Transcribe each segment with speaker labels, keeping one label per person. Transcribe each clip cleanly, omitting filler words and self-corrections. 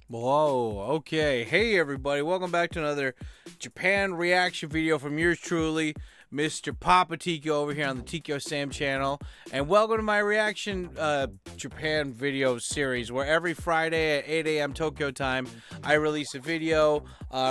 Speaker 1: Whoa, okay. Hey everybody, welcome back to another Japan reaction video from yours truly, Mr. Papa Tiko over here on the Tkyosam channel. And welcome to my reaction Japan video series where every Friday at 8 a.m. Tokyo time I release a video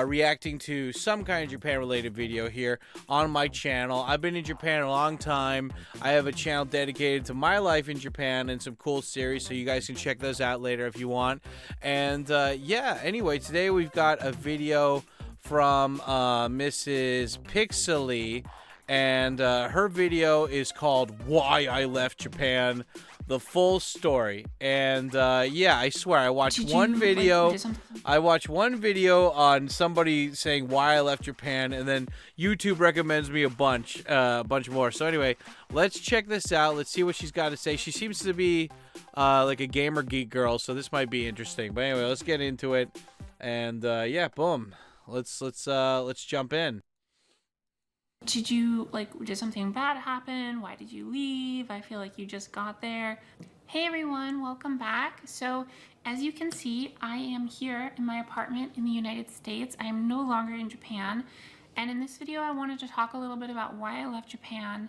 Speaker 1: reacting to some kind of Japan related video here on my channel. I've been in Japan a long time. I have a channel dedicated to my life in Japan and some cool series, so you guys can check those out later if you want. And yeah, anyway, today we've got a video from Mrs. Pixely, and her video is called Why I Left Japan, the full story. And yeah, I swear I watched one video. I watched one video on somebody saying why I left Japan, and then YouTube recommends me a bunch more. So anyway, let's check this out. Let's see what she's got to say. She seems to be like a gamer geek girl, so this might be interesting. But anyway, let's get into it. And yeah, boom. Let's jump in.
Speaker 2: Did something bad happen? Why did you leave? I feel like you just got there. Hey everyone, welcome back. So as you can see, I am here in my apartment in the United States. I am no longer in Japan. And in this video, I wanted to talk a little bit about why I left Japan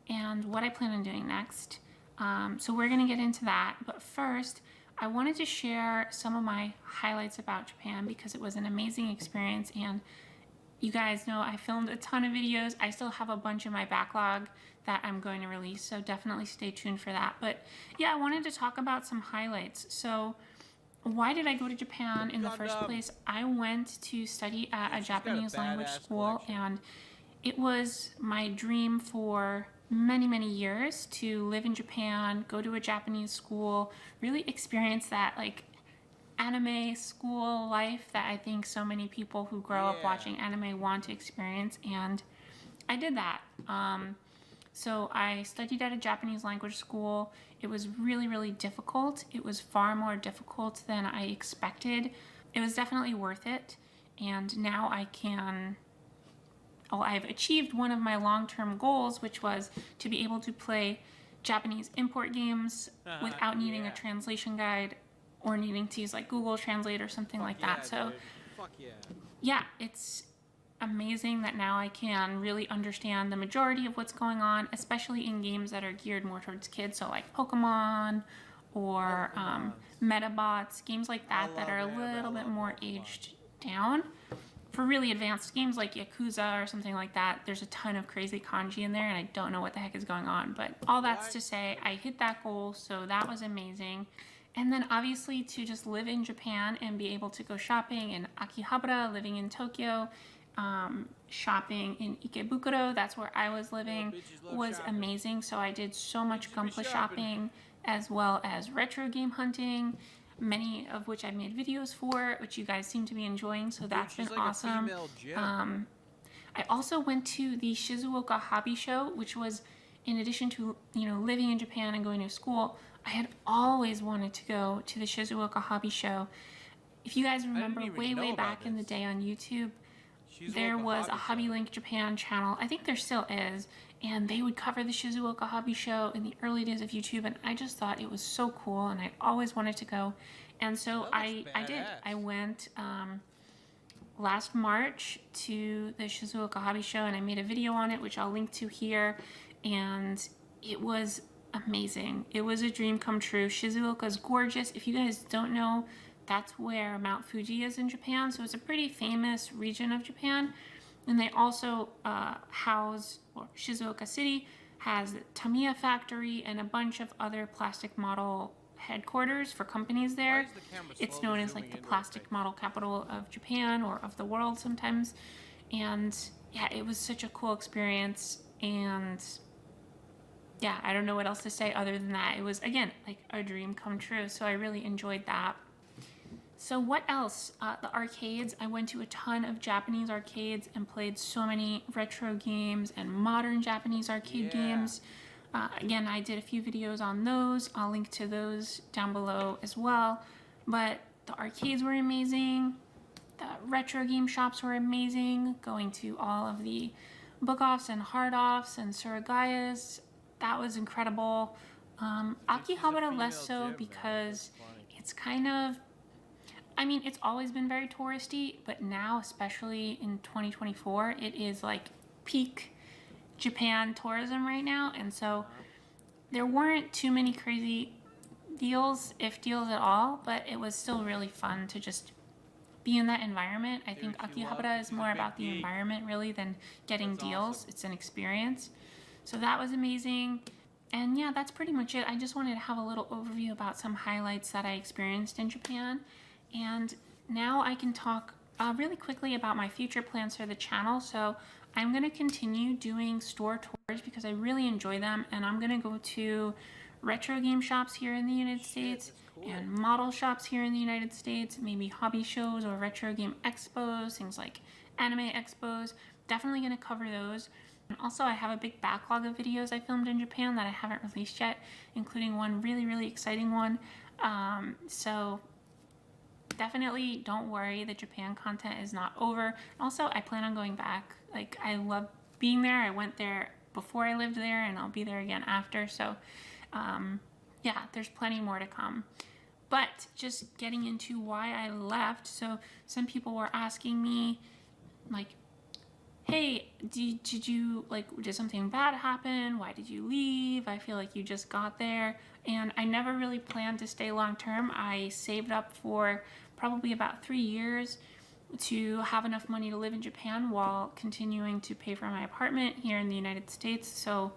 Speaker 2: and what I plan on doing next. So we're gonna get into that. But first, I wanted to share some of my highlights about Japan because it was an amazing experience, and you guys know I filmed a ton of videos. I still have a bunch in my backlog that I'm going to release, so definitely stay tuned for that. But yeah, I wanted to talk about some highlights. So why did I go to Japan in the first place? I went to study at a Japanese language school, and it was my dream for many years to live in Japan, go to a Japanese school, really experience that like anime school life that I think so many people who grow up watching anime want to experience, and I did that. So I studied at a Japanese language school. It was really difficult. It was far more difficult than I expected. It was definitely worth it, and now I've achieved one of my long-term goals, which was to be able to play Japanese import games without needing a translation guide or needing to use like Google Translate or something like that. So yeah, it's amazing that now I can really understand the majority of what's going on, especially in games that are geared more towards kids. So like Pokemon or Metabots, games like that that are a little bit more aged down. For really advanced games like Yakuza or something like that, there's a ton of crazy kanji in there and I don't know what the heck is going on. But all that's to say, I hit that goal, so that was amazing. And then obviously to just live in Japan and be able to go shopping in Akihabara, living in Tokyo, shopping in Ikebukuro, that's where I was living, was amazing. So I did so much Gunpla shopping as well as retro game hunting, many of which I've made videos for, which you guys seem to be enjoying, so that's been awesome. I also went to the Shizuoka Hobby Show, which was, in addition to, living in Japan and going to school, I had always wanted to go to the Shizuoka Hobby Show. If you guys remember way back in the day on YouTube, there was a Hobby Link Japan channel. I think there still is, and they would cover the Shizuoka Hobby Show in the early days of YouTube, and I just thought it was so cool, and I always wanted to go. And so I did. I went last March to the Shizuoka Hobby Show, and I made a video on it, which I'll link to here, and it was amazing. It was a dream come true. Shizuoka is gorgeous. If you guys don't know, that's where Mount Fuji is in Japan, so it's a pretty famous region of Japan. And they also Shizuoka City has the Tamiya factory and a bunch of other plastic model headquarters for companies there. It's known as like the plastic model capital of Japan, or of the world sometimes. And yeah, it was such a cool experience, and yeah, I don't know what else to say other than that. It was, again, like a dream come true, so I really enjoyed that. So what else? The arcades. I went to a ton of Japanese arcades and played so many retro games and modern Japanese arcade games. Again, I did a few videos on those. I'll link to those down below as well. But the arcades were amazing. The retro game shops were amazing. Going to all of the book-offs and hard-offs and suragayas, that was incredible. Akihabara less so because it's kind of I mean, it's always been very touristy, but now, especially in 2024, it is like peak Japan tourism right now. And so there weren't too many crazy deals, if deals at all, but it was still really fun to just be in that environment. I think Akihabara is more about the environment really than getting deals. It's an experience. So that was amazing. And yeah, that's pretty much it. I just wanted to have a little overview about some highlights that I experienced in Japan. And now I can talk really quickly about my future plans for the channel. So I'm going to continue doing store tours because I really enjoy them. And I'm going to go to retro game shops here in the United States and model shops here in the United States, maybe hobby shows or retro game expos, things like anime expos. Definitely going to cover those. And also, I have a big backlog of videos I filmed in Japan that I haven't released yet, including one really exciting one. So definitely don't worry, the Japan content is not over. Also, I plan on going back. Like, I love being there. I went there before I lived there, and I'll be there again after. So yeah, there's plenty more to come. But just getting into why I left. So some people were asking me, like, hey, did you, like, did something bad happen? Why did you leave? I feel like you just got there. And I never really planned to stay long term. I saved up for probably about 3 years to have enough money to live in Japan while continuing to pay for my apartment here in the United States. So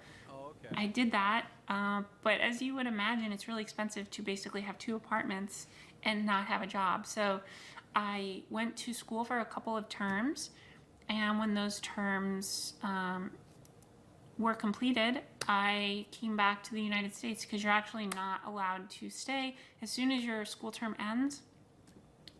Speaker 2: I did that. But as you would imagine, it's really expensive to basically have 2 apartments and not have a job. So I went to school for a couple of terms. And when those terms were completed, I came back to the United States because you're actually not allowed to stay. As soon as your school term ends,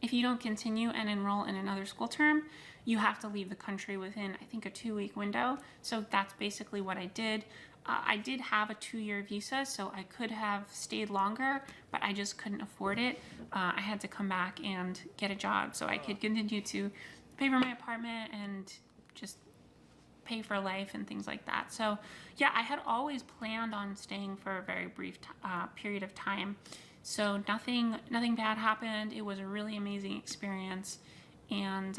Speaker 2: if you don't continue and enroll in another school term, you have to leave the country within, I think, a 2-week window. So that's basically what I did. I did have a 2-year visa, so I could have stayed longer, but I just couldn't afford it. I had to come back and get a job so I could continue to pay for my apartment and just pay for life and things like that. So yeah, I had always planned on staying for a very brief period of time. So nothing bad happened. It was a really amazing experience. And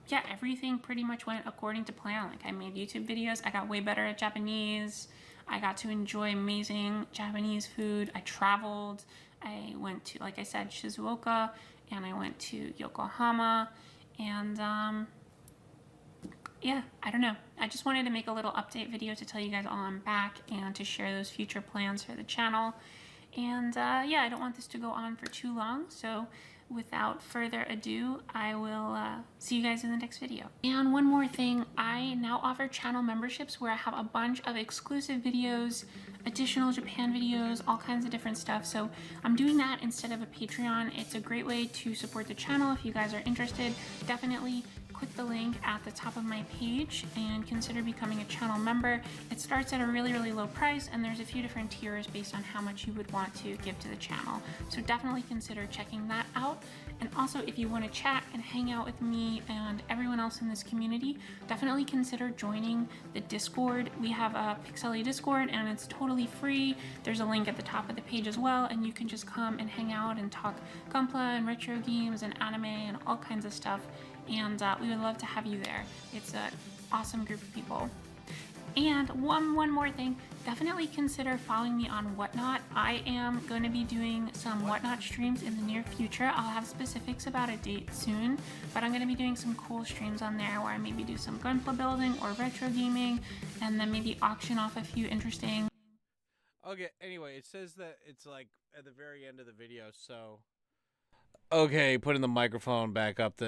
Speaker 2: yeah, everything pretty much went according to plan. Like, I made YouTube videos. I got way better at Japanese. I got to enjoy amazing Japanese food. I traveled. I went to, like I said, Shizuoka, and I went to Yokohama. And yeah, I don't know. I just wanted to make a little update video to tell you guys all I'm back and to share those future plans for the channel. And yeah, I don't want this to go on for too long. So without further ado, I will see you guys in the next video. And one more thing, I now offer channel memberships where I have a bunch of exclusive videos, additional Japan videos, all kinds of different stuff. So I'm doing that instead of a Patreon. It's a great way to support the channel. If you guys are interested, definitely click the link at the top of my page and consider becoming a channel member. It starts at a really low price, and there's a few different tiers based on how much you would want to give to the channel. So definitely consider checking that out. And also, if you want to chat and hang out with me and everyone else in this community, definitely consider joining the Discord. We have a Pixeli Discord, and it's totally free. There's a link at the top of the page as well, and you can just come and hang out and talk Gunpla and retro games and anime and all kinds of stuff. And we would love to have you there. It's an awesome group of people. And one more thing, definitely consider following me on Whatnot. I am going to be doing some Whatnot streams in the near future. I'll have specifics about a date soon, but I'm going to be doing some cool streams on there where I maybe do some Gunpla building or retro gaming, and then maybe auction off a few interesting...
Speaker 1: Okay, anyway, it says that it's like at the very end of the video, so... Okay, putting the microphone back up.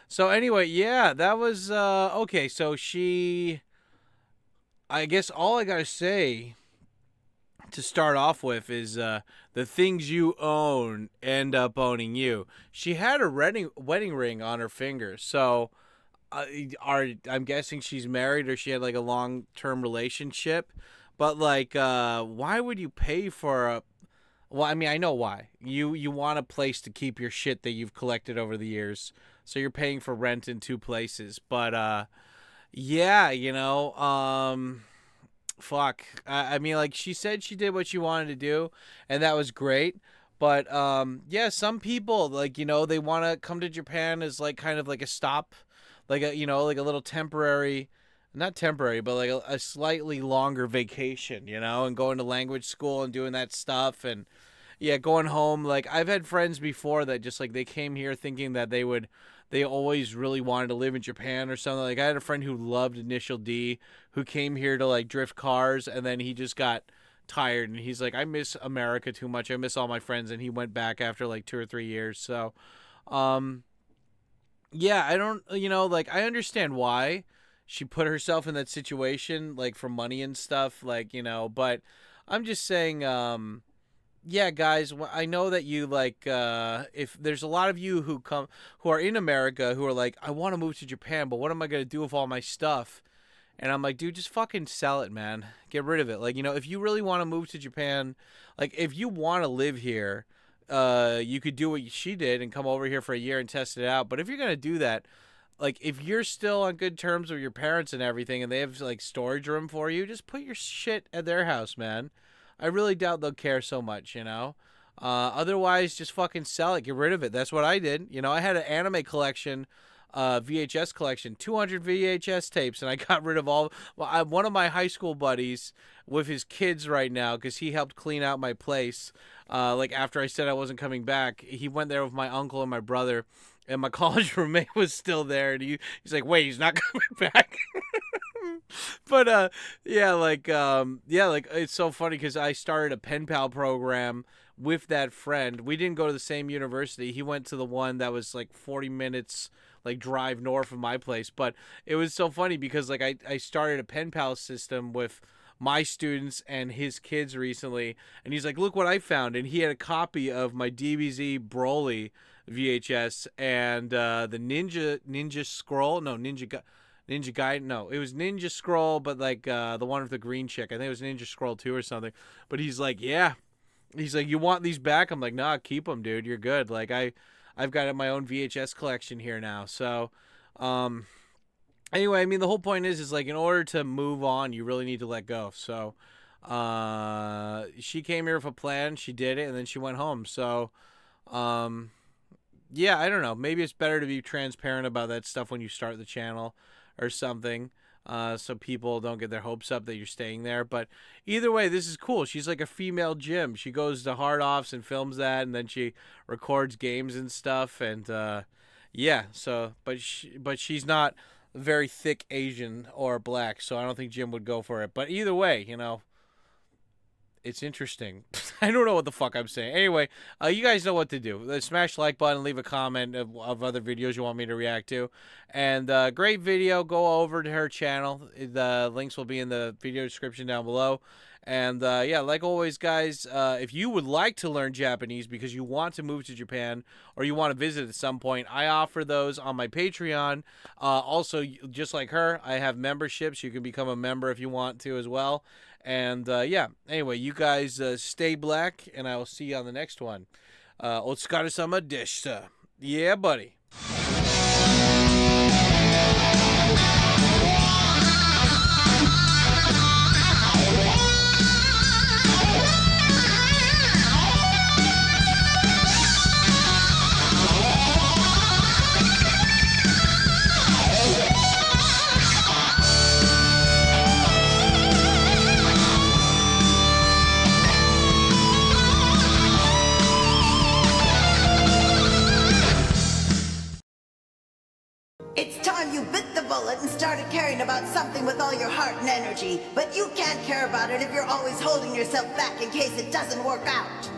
Speaker 1: So anyway, yeah, that was okay. So I guess all I gotta say to start off with is the things you own end up owning you. She had a wedding ring on her finger, so I'm guessing she's married or she had like a long-term relationship. But like, why would you pay for a... Well, I mean, I know why. You want a place to keep your shit that you've collected over the years. So you're paying for rent in 2 places. But, yeah, you know, fuck. I mean, like, she said she did what she wanted to do, and that was great. But yeah, some people, like, you know, they want to come to Japan as like kind of like a stop, like a, you know, like a little temporary, not temporary, but like a slightly longer vacation, you know, and going to language school and doing that stuff. And yeah, going home. Like, I've had friends before that just like they came here thinking that they always really wanted to live in Japan or something. Like, I had a friend who loved Initial D, who came here to like drift cars, and then he just got tired, and he's like, I miss America too much. I miss all my friends, and he went back after like 2 or 3 years. So, um, yeah, I don't, you know, like, I understand why she put herself in that situation, like for money and stuff, like, you know, but I'm just saying, yeah, guys, I know that you like, if there's a lot of you who are in America who are like, I want to move to Japan, but what am I going to do with all my stuff? And I'm like, dude, just fucking sell it, man. Get rid of it. Like, you know, if you really want to move to Japan, like, if you want to live here, you could do what she did and come over here for a year and test it out. But if you're going to do that, like, if you're still on good terms with your parents and everything and they have, like, storage room for you, just put your shit at their house, man. I really doubt they'll care so much, you know? Otherwise, just fucking sell it. Get rid of it. That's what I did. You know, I had an anime collection, VHS collection, 200 VHS tapes, and I got rid of all. Well, one of my high school buddies with his kids right now, because he helped clean out my place. Like, after I said I wasn't coming back, he went there with my uncle and my brother, and my college roommate was still there, and he's like, wait, he's not coming back. But yeah, like it's so funny because I started a pen pal program with that friend. We didn't go to the same university. He went to the one that was like 40 minutes like drive north of my place. But it was so funny because like I started a pen pal system with my students and his kids recently, and he's like, look what I found. And he had a copy of my DBZ Broly VHS and the Ninja Scroll, no, Ninja Gaiden, no, it was Ninja Scroll, but like the one with the green chick. I think it was Ninja Scroll 2 or something. But he's like, yeah. He's like, you want these back? I'm like, nah, keep them, dude. You're good. Like, I've got my own VHS collection here now. So, anyway, I mean, the whole point is like, in order to move on, you really need to let go. So, she came here with a plan. She did it, and then she went home. So, yeah, I don't know. Maybe it's better to be transparent about that stuff when you start the channel or something, so people don't get their hopes up that you're staying there. But either way, this is cool. She's like a female Jim. She goes to hard offs and films that, and then she records games and stuff. And yeah, so but she's not very thick Asian or black, so I don't think Jim would go for it. But either way, you know, it's interesting. I don't know what the fuck I'm saying. Anyway, you guys know what to do. Smash the like button, leave a comment of other videos you want me to react to. And great video. Go over to her channel. The links will be in the video description down below. And yeah, like always, guys, if you would like to learn Japanese because you want to move to Japan or you want to visit at some point, I offer those on my Patreon. Also, just like her, I have memberships. You can become a member if you want to as well. And yeah, anyway, you guys stay black, and I will see you on the next one. Otsukaresama deshita. Yeah, buddy.
Speaker 3: It's time you bit the bullet and started caring about something with all your heart and energy. But you can't care about it if you're always holding yourself back in case it doesn't work out.